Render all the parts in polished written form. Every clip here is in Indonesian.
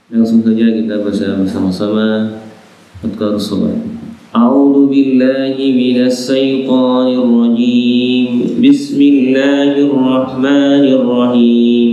Langsung saja kita baca bersama-sama Adkarus Shalah. A'udzu billahi minasy syaithanir rajim. Bismillahirrahmanirrahim.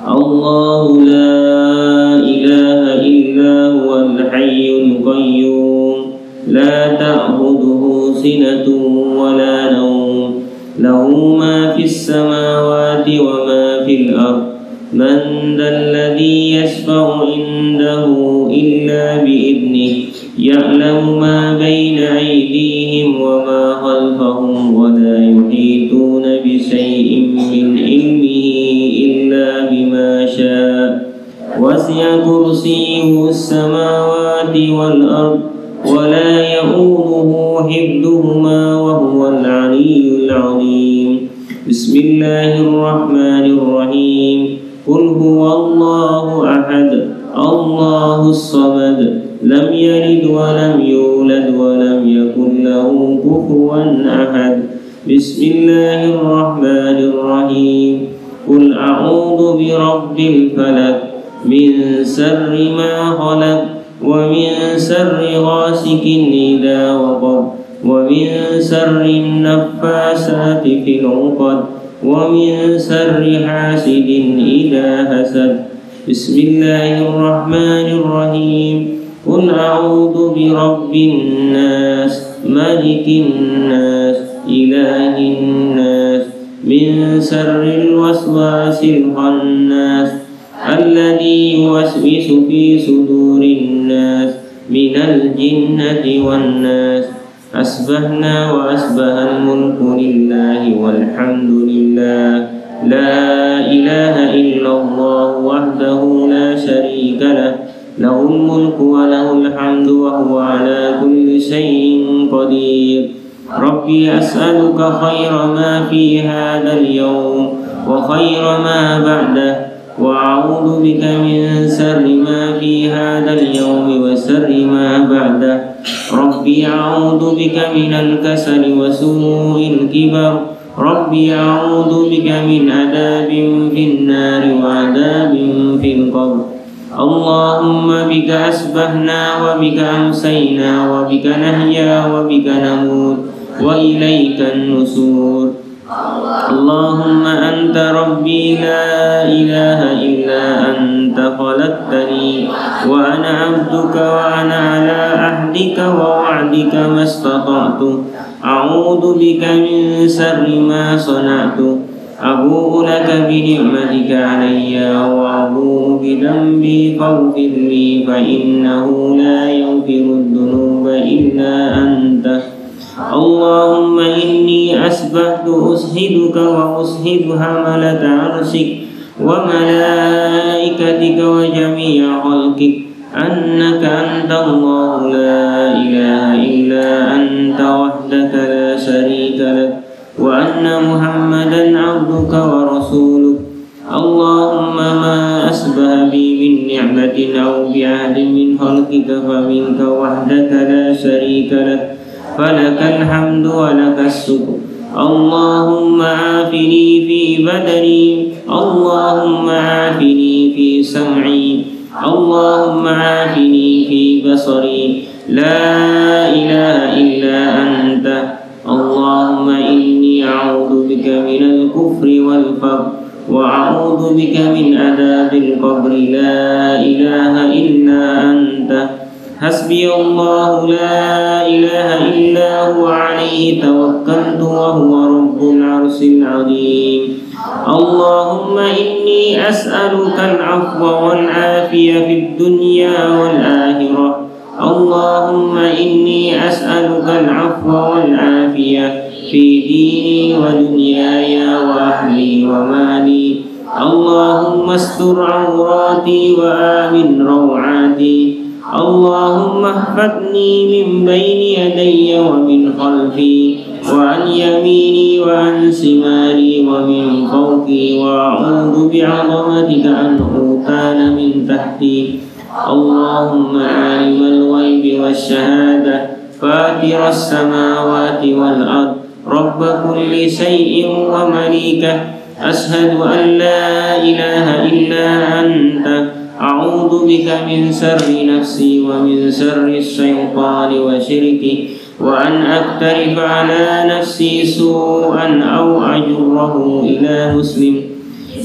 Allahu la ilaha illa huwal hayyul qayyum la ta'khudhuhu sinatun wa la nawm lahu ma fis samawati wa ma fil ardh man dzalladzi yashfa'u indahu illa bi'idnihi ya'lamu ma baina aydihim wa ma khalfahum wa la yuhituna bi syai'in min ilmihi illa bima syaa wasi'a kursiyyuhu as-samawati wal ard wa la ya'uduhu hifdhuhuma wa huwal 'aliyyul 'azim. Bismillahirrahmanirrahim. Qul huwallahu ahad, Allahus samad. Lam yalid wa lam yulad wa lam yakul lahu kufuwan ahad. Bismillahirrahmanirrahim. Qul a'udzu birabbil falaq min syarri ma khalaq wa min syarri ghasikin idza waqab wa min syarri naffasati fil 'uqad wa min syarri hasidin idza hasad. Bismillahirrahmanirrahim. Qul a'udzu birabbin nas, malikin nas, ilahin nas, min syarril waswasil khannas, alladzi yuwaswisu fi sudurin nas, minal jinnati wan nas. Asbahna wa asbahal mulku lillahi walhamdulillah. La ilaha illallah wahdahu la syarika lah. Lahul mulku wa lahul hamdu wa huwa ala kulli syai'in qadir. Rabbi as'aluka khaira ma fi hadzal yawm wa khaira ma ba'dah wa a'udzu bika min syarri ma fi hadzal yawm wa syarri ma ba'dah. Rabbi a'udzu bika minal kasali wa su'il kibar. Rabbi a'udzu bika min adabin fin nari wa adabin fil qabr. Allahumma bika asbahna wa bika amsayna wa bika nahya wa bika namut wa ilaykan nusur. Allahumma anta rabbi la ilaha illa anta khalaqtani wa ana 'abduka wa ana 'ala ahdika wa wa'dika mastata'tu. A'udzu bika min syarri ma sana'tu. Abu'u laka bi ni'matika 'alayya wa abu'u bi dhanbi faghfir li fa innahu la yaghfiru dhunuba illa anta. Allahumma inni asbahtu ushiduka wa ushidu hamalata 'arsyik wa malaikatika wa jami'a khalqik annaka antallahu la ilaha illa anta wahdaka la syarika lak wa anna Muhammadan 'abduka wa rasuluk. Allahumma ma asbaha bi min ni'matin aw bi 'adin min khalqika fa minka wahdaka la syarika lak falakal hamdu wa lakas syukr. Allahumma afini fi badani, Allahumma afini fi sam'i, Allahumma afini fi basari. La ilaha illa anta. Allahumma inni a'udzu bika minal kufri wal faqr wa a'udzu bika min adabil qabri. La ilaha illa anta. Hasbiyallahu la ilaha illa huwa alayhi tawakkaltu wa huwa rabbul arsyil azim. Allahumma inni as'aluka al-'afwa wal 'afiyah fid dunya wal akhirah. Allahumma inni as'aluka al-'afwa wal 'afiyah fi dini wa dunyaya wa ahli wa mali. Allahumma astur 'awrati wa amin raw'ati. Allahumma ihfadni min bayni yadayya wa min khalfi wa an yamini wa an simali wa min fawqi wa a'udzu bi'azamatika an utala min tahti. Allahumma 'alimal ghaibi wasyahada fatiras samawati wal ard rabba kulli syai'in wa malikah. Ashhadu an la ilaha illa anta أعوذ بك من شر نفسي ومن شر الشيطان وشركه وأن أقترف على نفسي سوءا أو أجره إلى مسلم.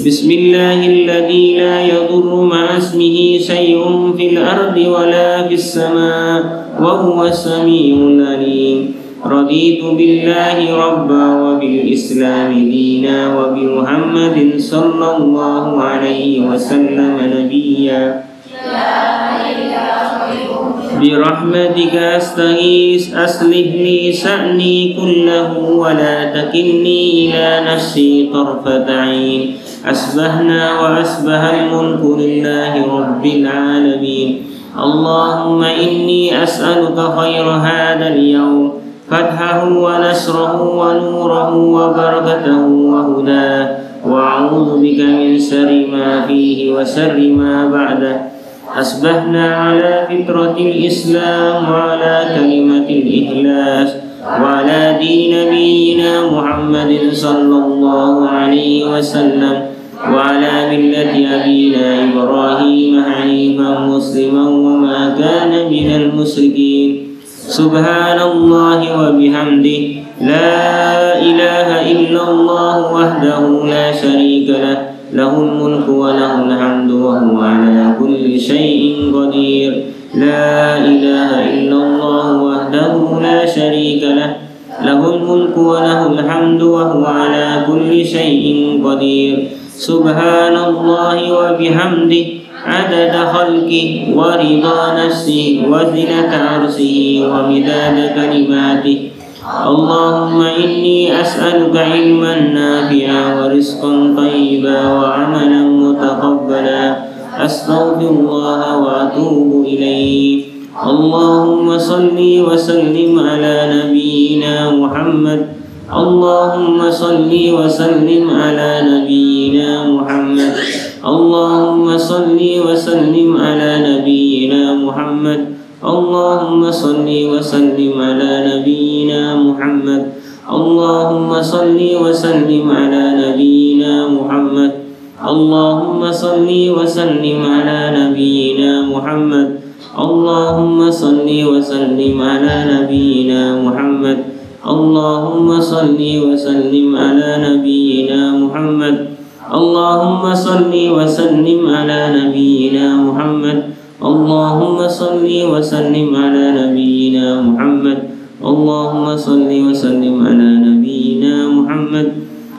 بسم الله الذي لا يضر مع اسمه شيء في الأرض ولا في السماء وهو السميع العليم. رضيت بالله ربا وبالإسلام دينا وبمحمد صلى الله عليه وسلم نبيا. برحمتك أستغيث أصلح لي شأني كله ولا تكلني إلى نفسي طرفة عين. أصبحنا وأصبح الملك لله رب العالمين. اللهم إني أسألك خير هذا اليوم فتحه ونصره ونوره وبركته وهداه وأعوذ بك من شر ما فيه وشر ما بعده. أصبحنا على فطرة الإسلام وعلى كلمة الإخلاص وعلى دين نبينا محمد صلى الله عليه وسلم وعلى ملة أبينا إبراهيم حنيفا مسلما وما كان من المشركين. سبحان الله وبحمده لا إله إلا الله وحده لا شريك له له الملك وله الحمد وهو على كل شيء قدير. لا إله إلا الله وحده لا شريك له له الملك وله الحمد وهو على كل شيء قدير. سبحان الله وبحمده عدد خلقه ورضا نفسه وزنة عرشه ومداد كلماته. اللهم إني أسألك علما نافعا ورزقا طيبا وعملا متقبلا. أستغفر الله وأتوب إليه. اللهم صل وسلم على نبينا محمد. اللهم صل وسلم على نبينا محمد. اللهم صل وسلم على نبينا محمد. اللهم صل وسلم على نبينا محمد. اللهم صل وسلم على نبينا محمد. اللهم صل وسلم على نبينا محمد. اللهم صل وسلم على نبينا محمد. اللهم صل وسلم على نبينا محمد. اللهم صل وسلم على نبينا محمد. اللهم صل وسلم على نبينا محمد. اللهم صل وسلم على نبينا محمد.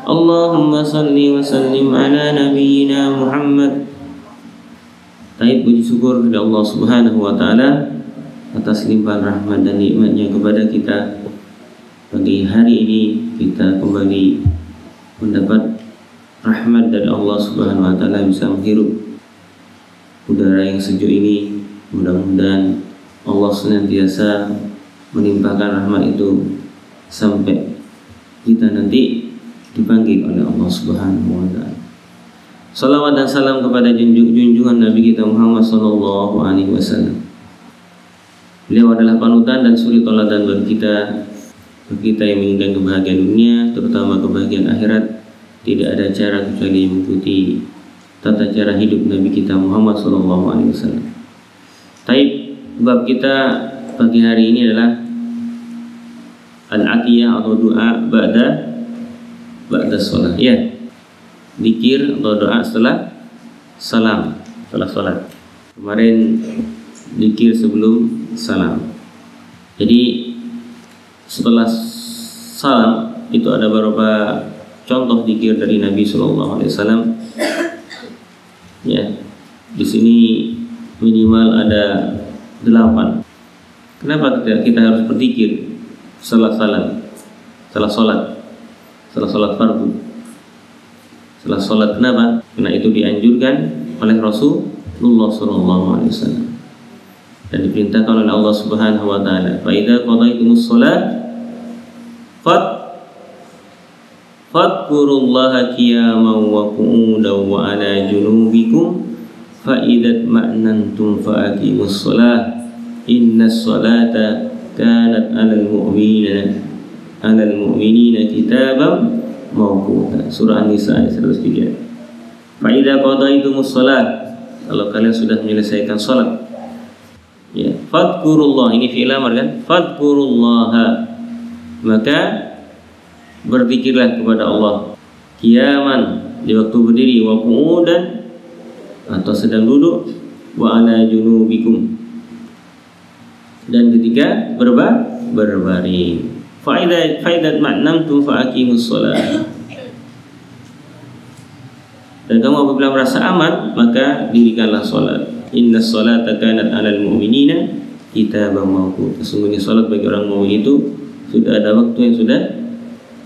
اللهم صل وسلم على نبينا محمد. Taib, puji syukur kepada Allah Subhanahu wa taala atas limpahan rahmat dan nikmatnya kepada kita. Pagi hari ini kita kembali mendapat rahmat dari Allah Subhanahu wa taala bisa menghirup udara yang sejuk ini. Mudah-mudahan Allah senantiasa menimpakan rahmat itu sampai kita nanti dipanggil oleh Allah Subhanahu wa taala. Salawat dan salam kepada junjungan Nabi kita Muhammad sallallahu alaihi wasallam. Beliau adalah panutan dan suri teladan bagi kita yang menginginkan kebahagiaan dunia, terutama kebahagiaan akhirat. Tidak ada cara kecuali mengikuti tata cara hidup Nabi kita Muhammad sallallahu alaihi wasallam. Taib, bab kita pagi hari ini adalah al-atiyah atau doa ba'da shalah. Ya. Zikir atau doa setelah salam, setelah salat. Kemarin zikir sebelum salam. Jadi setelah salam itu ada beberapa contoh zikir dari Nabi sallallahu alaihi wasallam. Ya. Di sini minimal ada 8. Kenapa kita harus berzikir setelah salam, setelah salat fardu? Setelah sholat, kenapa? Karena itu dianjurkan oleh Rasulullah SAW dan diperintahkan oleh Allah Subhanahu wa taala. Fa idza qadaytumus shalah fadhkurullaha qiyaman wa qu'udan wa ala junubikum fa idza ma'nantum fa aqimus shalah innas salata kanat 'alal mu'minina kitaban mawquta. Surah An-Nisa ayat 103. Fa idza qadaytumus shalah, kalau kalian sudah menyelesaikan sholat. Ya, fadkurullah, ini fi'il amr kan? Fadkurullaha, maka berzikirlah kepada Allah. Qiyaman, di waktu berdiri, wa qu'udan, atau sedang duduk, wa ala junubikum, dan ketika berbaring. Faidat ma'namtum fa'aqimus shalah. Dan kamu apabila merasa aman, maka dirikanlah salat. Innas salata kanat 'alal mu'minina kitaban mawquta. Sesungguhnya salat bagi orang mukmin itu sudah ada waktu yang sudah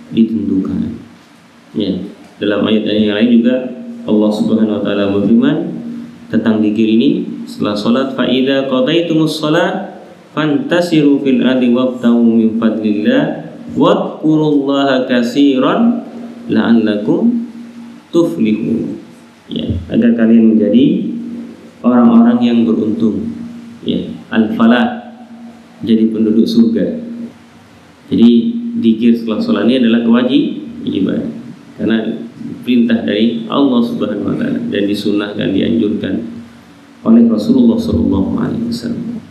ditentukan. Ya, dalam ayat yang lain juga Allah Subhanahu wa taala berfirman tentang zikir ini setelah salat, fa idza qadaitumus shalah fantasiru fil ardi wabtaghu min fadlillah wadhkurullaha katsiran la'allakum tuflihun. Ya, agar kalian menjadi orang-orang yang beruntung. Ya, al-falah, jadi penduduk surga. Jadi zikir setelah sholat ini adalah kewajiban karena perintah dari Allah Subhanahu wa taala dan disunnahkan, dianjurkan oleh Rasulullah sallallahu alaihi wasallam.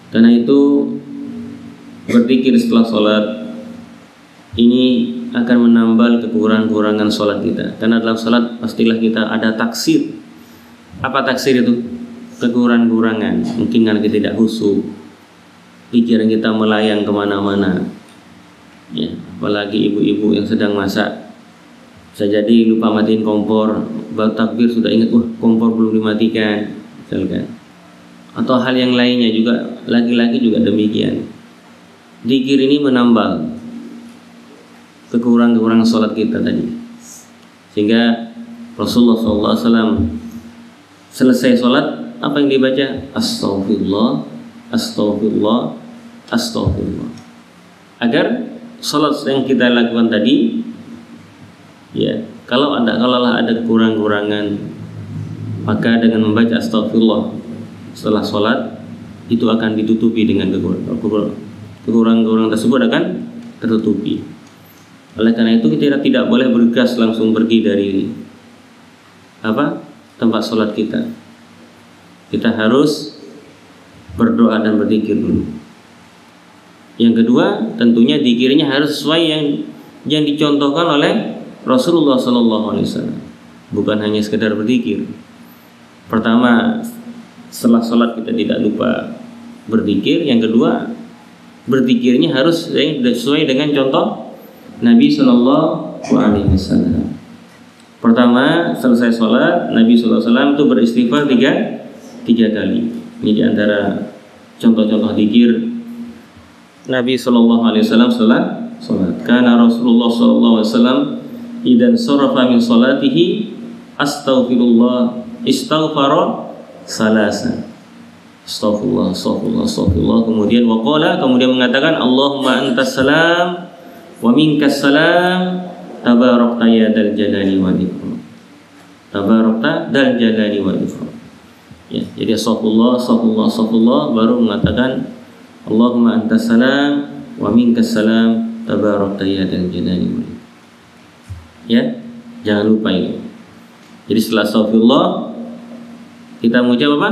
Karena itu berzikir setelah sholat ini akan menambal kekurangan-kurangan sholat kita. Karena dalam sholat pastilah kita ada taksir. Apa taksir itu? Kekurangan-kurangan. Mungkin karena kita tidak khusyuk, pikiran kita melayang kemana-mana. Ya, apalagi ibu-ibu yang sedang masak, bisa jadi lupa matiin kompor, baru takbir sudah ingat, wah kompor belum dimatikan, misalkan. Atau hal yang lainnya juga, laki-laki juga demikian. Zikir ini menambal kekurangan-kekurangan sholat kita tadi, sehingga Rasulullah SAW selesai sholat apa yang dibaca? Astaghfirullah, astaghfirullah, astaghfirullah. Agar sholat yang kita lakukan tadi, ya, kalau ada kekurangan-kekurangan, maka dengan membaca astaghfirullah setelah sholat itu akan ditutupi dengan kekurangan-kekurangan tersebut akan tertutupi. Oleh karena itu kita tidak boleh bergegas langsung pergi dari tempat sholat kita. Kita harus berdoa dan berzikir dulu. Yang kedua, tentunya zikirnya harus sesuai yang dicontohkan oleh Rasulullah SAW. Bukan hanya sekedar berzikir. Pertama, setelah sholat kita tidak lupa berzikir. Yang kedua, berzikirnya harus sesuai dengan contoh Nabi SAW. Pertama, selesai sholat, Nabi SAW itu beristighfar tiga kali. Ini diantara contoh-contoh zikir Nabi SAW setelah sholat. Karena Rasulullah SAW idan sarafa min salatihi astaghfirullah istaghfara salasa. Astaghfirullah, astaghfirullah, astaghfirullah. Kemudian mengatakan Allahumma antas salam wa minkas salam tabarakta ya dal jalali wal ikram. Tabarakta dal jalali wal ikram. Ya, jadi astaghfirullah, astaghfirullah, astaghfirullah, baru mengatakan Allahumma antas salam wa minkas salam tabarakta ya dal jalali wal ikram. Ya, jangan lupa itu. Jadi setelah astaghfirullah kita mengucap apa?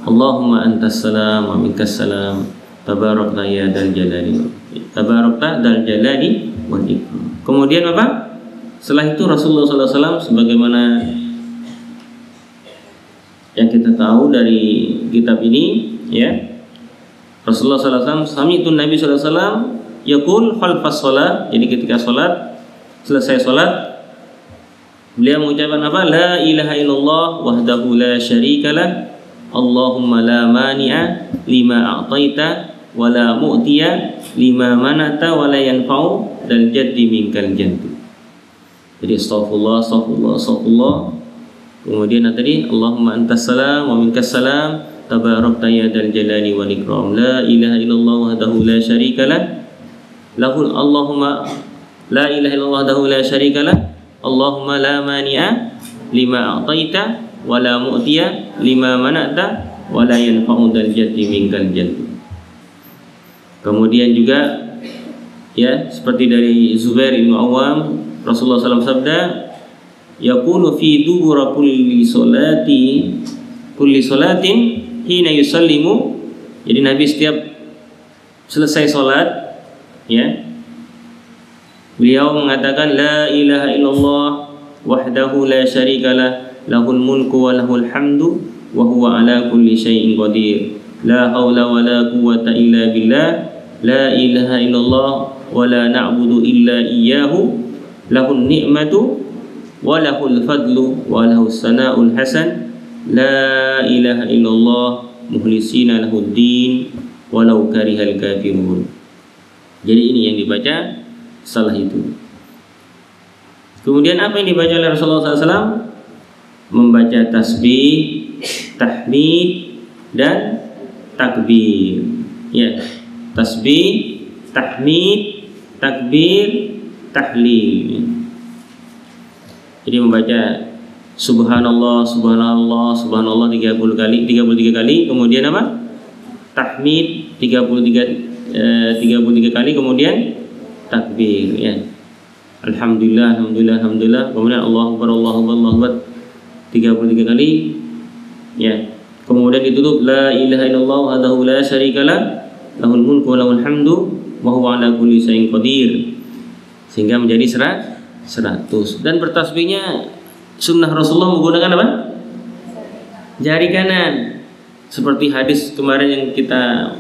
Allahumma antas salam wa minkas salam tabarakta ya dal jalali wal ikram. Kemudian apa? Setelah itu Rasulullah SAW sebagaimana yang kita tahu dari kitab ini, ya, Rasulullah SAW sami'tu Nabi SAW yaqul khalfas shalah. Jadi ketika selesai sholat beliau mengucapkan apa? La ilaha illallah wahdahu la syarikalah Allahumma la mani'a lima a'taita wa la mu'tiya lima manata wa la yanfa'u dal jaddi minkal jaddu. Jadi astaghfirullah, astaghfirullah, astaghfirullah. Kemudian tadi Allahumma antas salam wa minkas salam tabarakta ya dal jalali wal ikram. La ilaha illallah wahdahu la syarikalah lahul Allahumma la ilaha illallah wahdahu la syarikalah Allahumma la mani'a lima a'taita wa la mu'tiya lima mana'ta wa la yanfa'u dal jaddi minkal jaddu. Kemudian juga, ya, seperti dari Zubair bin Awam, Rasulullah SAW sabda, yaqulu fi dubura kulli salati kulli salatin hina yusallimu. Jadi Nabi setiap selesai salat, ya, beliau mengatakan la ilaha illallah wahdahu la syarikalah lahul mulku wa lahul hamdu wa huwa ala kulli syai'in qadir. La haula wa la quwwata illa billah. La ilaha illallah wa la na'budu illa iyyahu. Lahun ni'matu wa lahul fadlu wa lahus sana'ul hasan. La ilaha illallah mukhlisina lahuddin walau karihal kafirun. Jadi ini yang dibaca setelah itu. Kemudian apa yang dibaca oleh Rasulullah SAW? Membaca tasbih, tahmid, dan takbir. Ya, tasbih, tahmid, takbir, tahlil. Jadi membaca subhanallah, subhanallah, subhanallah 30 kali, 33 kali. Kemudian apa? Tahmid 33 kali. Kemudian takbir, ya. Alhamdulillah, alhamdulillah, alhamdulillah. Kemudian Allahu Akbar, Allahu Akbar, Allahu Akbar 33 kali. Ya. Kemudian ditutup la ilaha illallah wahdahu la syarikalah lahul mulku wa lahul hamdu wa huwa ala kulli syai'in qadir. Sehingga menjadi 100. Dan bertasbihnya sunnah Rasulullah menggunakan apa? Jari kanan. Seperti hadis kemarin yang kita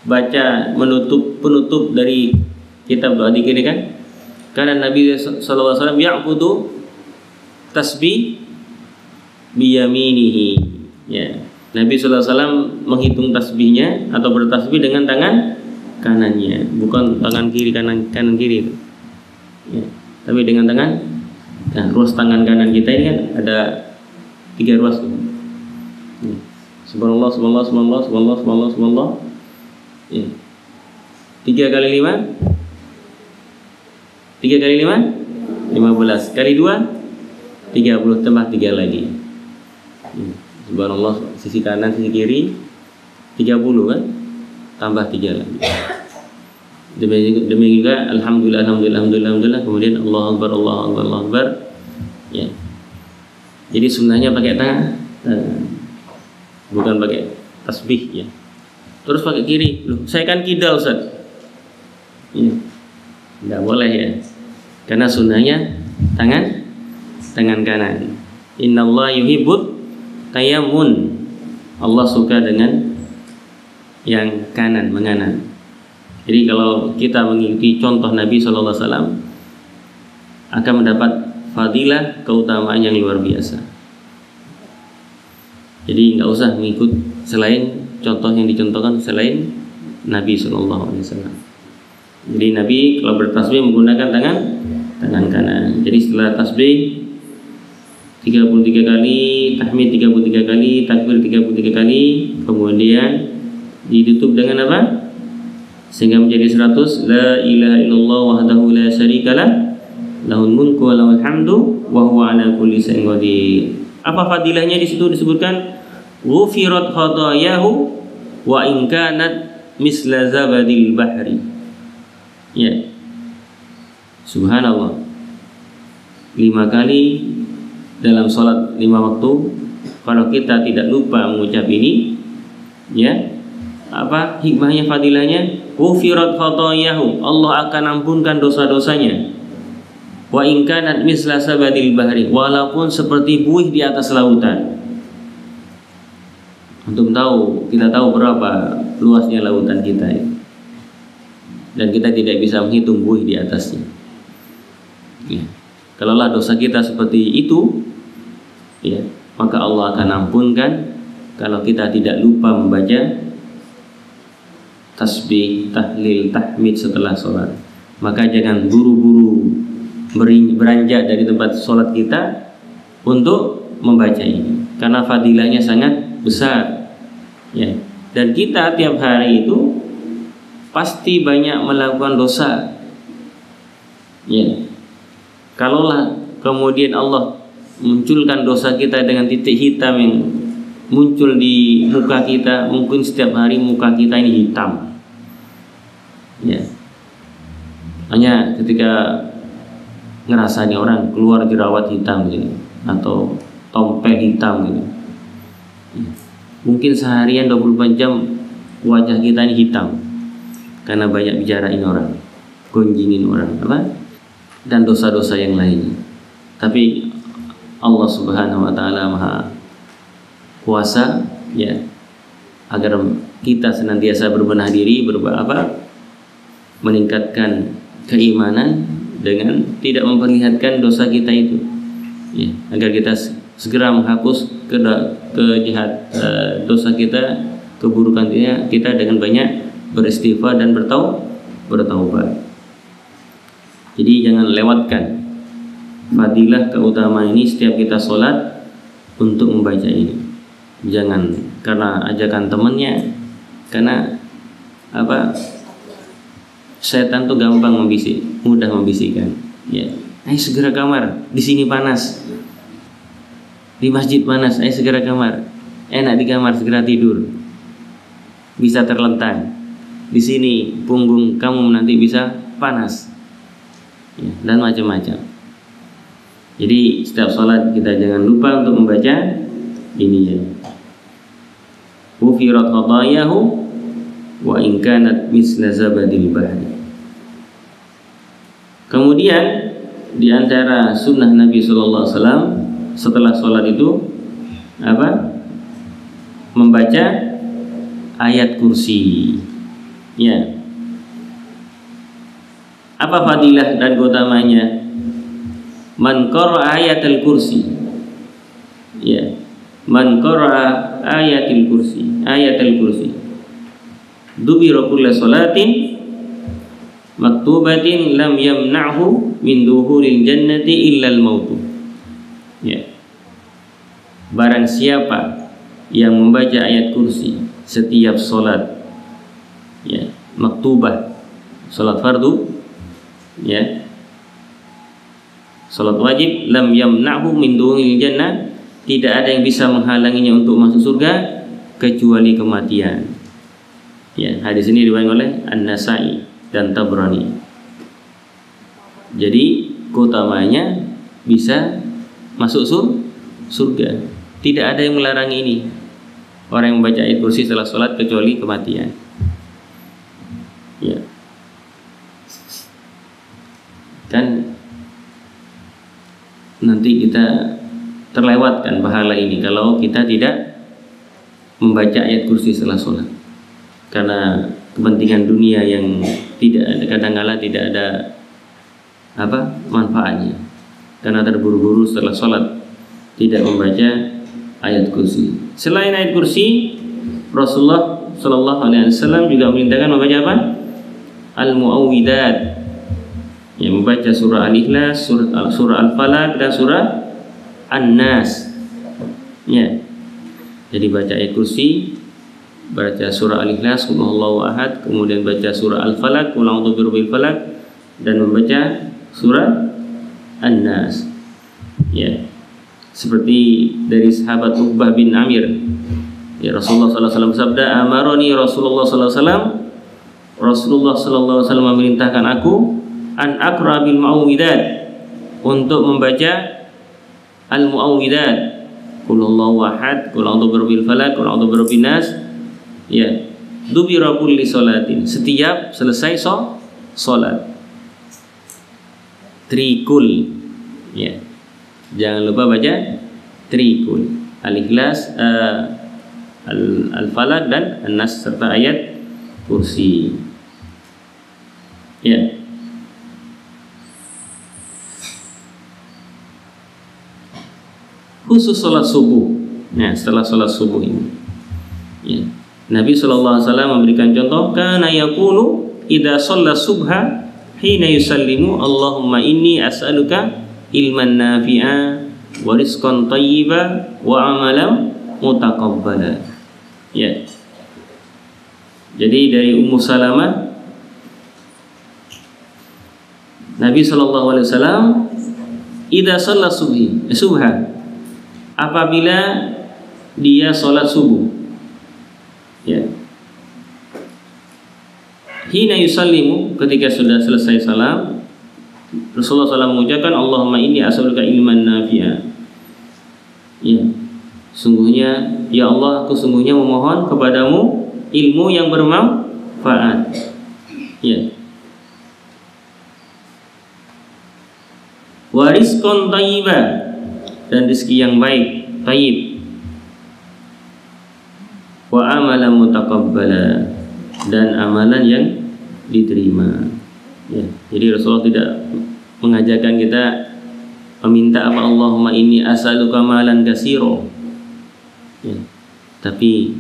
baca penutup dari kitab doa dzikir kan? Karena Nabi sallallahu alaihi wasallam ya'budu tasbih biyaminihi. Ya. Nabi sallallahu alaihi wasallam menghitung tasbihnya atau bertasbih dengan tangan kanannya, bukan tangan kiri kanan kiri itu. Ya. Tapi dengan tangan. Nah, ruas tangan kanan kita ini kan ada 3 ruas. Ya. Subhanallah, subhanallah, subhanallah, subhanallah, subhanallah, subhanallah. Ya. 3 kali 5 3 kali 5 15 kali 2 30 tambah 3 lagi. Subhanallah sisi kanan sisi kiri 30 kan, tambah 3 lagi. Demikian juga alhamdulillah, alhamdulillah, alhamdulillah, alhamdulillah. Kemudian Allahu Akbar, Allahu Akbar, Allahu Akbar. Ya. Jadi sunnahnya pakai tangan, bukan pakai tasbih, ya. Terus pakai kiri. Loh, saya kan kidal, Ustaz. Ya. Tidak boleh, ya. Karena sunnahnya tangan kanan. Innallaha yuhibbut tayammun. Allah suka dengan yang kanan, menganan. Jadi kalau kita mengikuti contoh Nabi sallallahu alaihi wasallam akan mendapat fadilah, keutamaan yang luar biasa. Jadi nggak usah mengikut selain contoh yang dicontohkan selain Nabi sallallahu alaihi wasallam. Jadi Nabi kalau bertasbih menggunakan tangan kanan. Jadi setelah tasbih 33 kali, tahmid 33 kali, takbir 33 kali, kemudian ditutup dengan apa? Sehingga menjadi 100. La ilaha illallah wahdahu la syarikalah lahul mulku wa lahul hamdu wa huwa ala kulli syai'in qadir. Apa fadilahnya di situ disebutkan? Ghufirat khatayahu wa in kanat misla zabadil bahri. Ya. Subhanallah. 5 kali dalam sholat 5 waktu. Kalau kita tidak lupa mengucap ini, ya, apa hikmahnya, fadilahnya? Ghufirat khatayahu, Allah akan ampunkan dosa-dosanya. Wa in kanat misla sabadil bahri, walaupun seperti buih di atas lautan. Untuk kita tahu berapa luasnya lautan kita ini. Dan kita tidak bisa menghitung buih di atasnya. Ya. Kalaulah dosa kita seperti itu, ya, maka Allah akan ampunkan kalau kita tidak lupa membaca tasbih, tahlil, tahmid setelah sholat. Maka jangan buru-buru beranjak dari tempat sholat kita untuk membaca ini, karena fadilahnya sangat besar, ya. Dan kita tiap hari itu pasti banyak melakukan dosa, ya. Kalaulah kemudian Allah munculkan dosa kita dengan titik hitam yang muncul di muka kita, mungkin setiap hari muka kita ini hitam, ya. Hanya ketika ngerasanya orang keluar jerawat hitam gitu, atau tompel hitam gitu, Mungkin seharian 24 jam wajah kita ini hitam karena banyak bicarain orang, gonjingin orang, dan dosa-dosa yang lainnya. Tapi Allah Subhanahu wa taala Maha Kuasa, ya, agar kita senantiasa berbenah diri, meningkatkan keimanan dengan tidak memperlihatkan dosa kita itu, ya, agar kita segera menghapus dosa kita, keburukan kita dengan banyak beristighfar dan bertaubat. Jadi jangan lewatkan fadilah keutamaan ini setiap kita sholat untuk membaca ini. Jangan karena ajakan temannya, karena setan tuh gampang mudah membisikkan. Ya, ayo segera kamar, di sini panas, di masjid panas, ayo segera kamar, enak di kamar segera tidur, bisa terlentang. Di sini punggung kamu nanti bisa panas, ya, dan macam-macam. Jadi setiap sholat kita jangan lupa untuk membaca ini, ya. Ghufirat khatayahu wa in kanat misla zabadil bahri. Kemudian di antara sunnah Nabi sallallahu alaihi wasallam setelah sholat itu membaca ayat kursi. Ya. Apa fadilah dan keutamanya? Man qara'a ayatul kursi. Ya. Man qara'a ayatul kursi. Dubira kullu salatin maktubatin lam yamna'hu min duhuril jannati illa al-maut. Ya. Barang siapa yang membaca ayat kursi setiap salat, ya, maktubah, salat fardu, ya, salat wajib, lam yamna'hu min duhuril jannah, tidak ada yang bisa menghalanginya untuk masuk surga kecuali kematian. Ya, hadis ini diriwayatkan oleh An-Nasa'i dan Tabrani. Jadi keutamanya bisa masuk surga. Tidak ada yang melarang ini. Orang yang membaca ayat kursi setelah sholat kecuali kematian. Ya. Kan nanti kita terlewatkan pahala ini kalau kita tidak membaca ayat kursi setelah sholat, karena kepentingan dunia yang tidak ada, kadang-kala tidak ada manfaatnya, karena terburu-buru setelah sholat tidak membaca ayat kursi. Selain ayat kursi, Rasulullah Shallallahu Alaihi Wasallam juga memerintahkan membaca apa? Al-Mu'awwidat, yang membaca surah Al-Ikhlas, surah Al-Falaq, dan surah An-Nas. Ya. Jadi baca ayat kursi, baca surah Al-Ikhlas, Qul huwallahu ahad, kemudian baca surah Al-Falaq, Qul a'udzu birabbil falaq, dan membaca surah An-Nas. Ya. Seperti dari sahabat Uqbah bin Amir. Ya, Rasulullah sallallahu alaihi wasallam bersabda, "Amaroni Rasulullah sallallahu alaihi wasallam." Rasulullah sallallahu alaihi wasallam memerintahkan aku an aqra bil mu'awwidat, untuk membaca al-mu'awwidat, Qul huwallahu ahad, Qul a'udzu birabbil falaq, Qul a'udzu birabbin nas. Ya, dubira kulli salatin, setiap selesai salat. Trikul. Ya. Jangan lupa baca trikul. Al-Ikhlas, Al-Falaq dan An-Nas serta ayat kursi. Ya. Khusus salat subuh. Nah, setelah salat subuh ini, ya, Nabi sallallahu alaihi wasallam memberikan contoh, kana yaqulu idza shalla subha hina yusallimu, Allahumma inni as'aluka ilman nafi'a wa rizqan thayyiba wa amalan mutaqabbala. Ya. Jadi dari Ummu Salamah, Nabi sallallahu alaihi wasallam idza shalla subha, apabila dia sholat subuh, ya, hina yusallimu, ketika sudah selesai salam, Rasulullah SAW mengucapkan, Allahumma inni as'aluka ilman nafi'a. Ya. Sungguhnya ya Allah, aku sungguhnya memohon kepadamu ilmu yang bermanfaat. Ya. Wa rizqan thayyiban, dan rezeki yang baik, thayyib. Wa amalan mutaqabbala, dan amalan yang diterima. Ya. Jadi Rasulullah tidak mengajarkan kita meminta apa, Allahumma inni as'aluka malan katsira. Ya. Tapi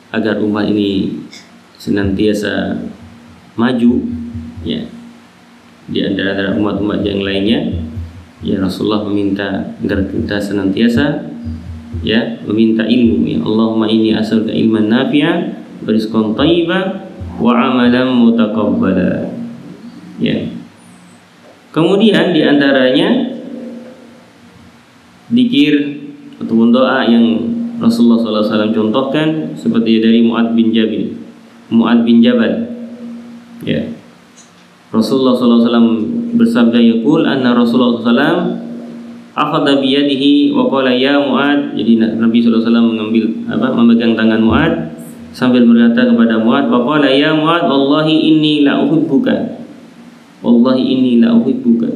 agar umat ini senantiasa maju, ya, di antara umat-umat yang lainnya, ya Rasulullah meminta agar kita senantiasa ya meminta ilmu. Ya Allahumma inni as'aluka ilman nafi'an wa rizqan thayyiban wa amalan mutaqabbala. Ya. Kemudian di antaranya zikir ataupun doa yang Rasulullah SAW contohkan seperti dari Mu'ad bin Jabal. Ya. Rasulullah SAW bersabda, yaqul anna Rasulullah SAW akhadha biyadihi wa qala ya Mu'ad. Jadi Nabi SAW memegang tangan Mu'ad sambil berkata kepada Mu'ad, wa qala ya Mu'ad, wallahi inni la uhibbuka. Wallahi inni la uhibbuka.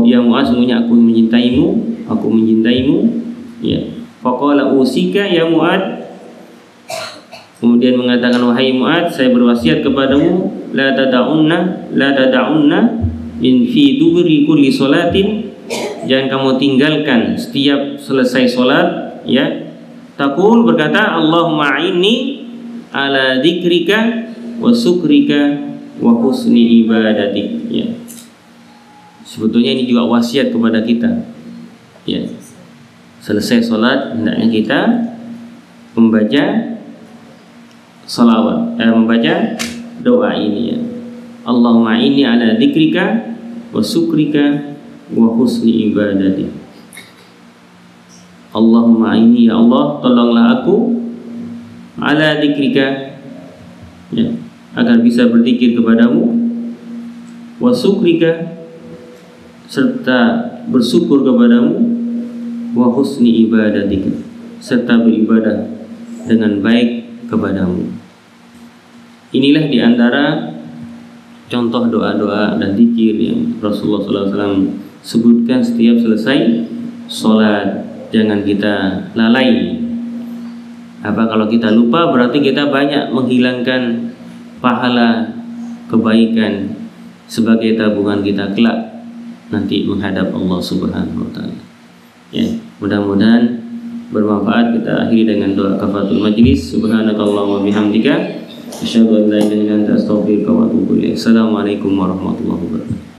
Ya Mu'ad, sungguhnya aku mencintaimu. Ya. Faqala usika ya Mu'ad. Kemudian mengatakan, wahai Mu'ad, saya berwasiat kepadamu, la tada'unna in fi duburi kulli salatin, jangan kamu tinggalkan setiap selesai salat, ya. Taqul, berkata, Allahumma a'inni ala dzikrika wa syukrika wa husni ibadatik. Ya. Sebetulnya ini juga wasiat kepada kita. Ya. Selesai salat hendaknya kita membaca salawat, membaca doa ini, ya. Allahumma inni ala dzikrika wa syukrika wa husni ibadatik. Allahumma inni, ya Allah, tolonglah aku ala dzikrika, ya, agar bisa berzikir kepadamu, wa syukrika, serta bersyukur kepadamu, wa husni ibadatik, serta beribadah dengan baik kepadamu. Inilah diantara contoh doa-doa dan zikir yang Rasulullah SAW sebutkan setiap selesai sholat. Jangan kita lalai. Apa kalau kita lupa, berarti kita banyak menghilangkan pahala kebaikan sebagai tabungan kita kelak nanti menghadap Allah Subhanahu wa taala. Ya, mudah-mudahan bermanfaat. Kita akhiri dengan doa kafaratul majlis. Subhanakallahumma wa bihamdika asyhadu an la ilaha illa anta astaghfiruka wa atubu ilaik. Assalamualaikum warahmatullahi wabarakatuh.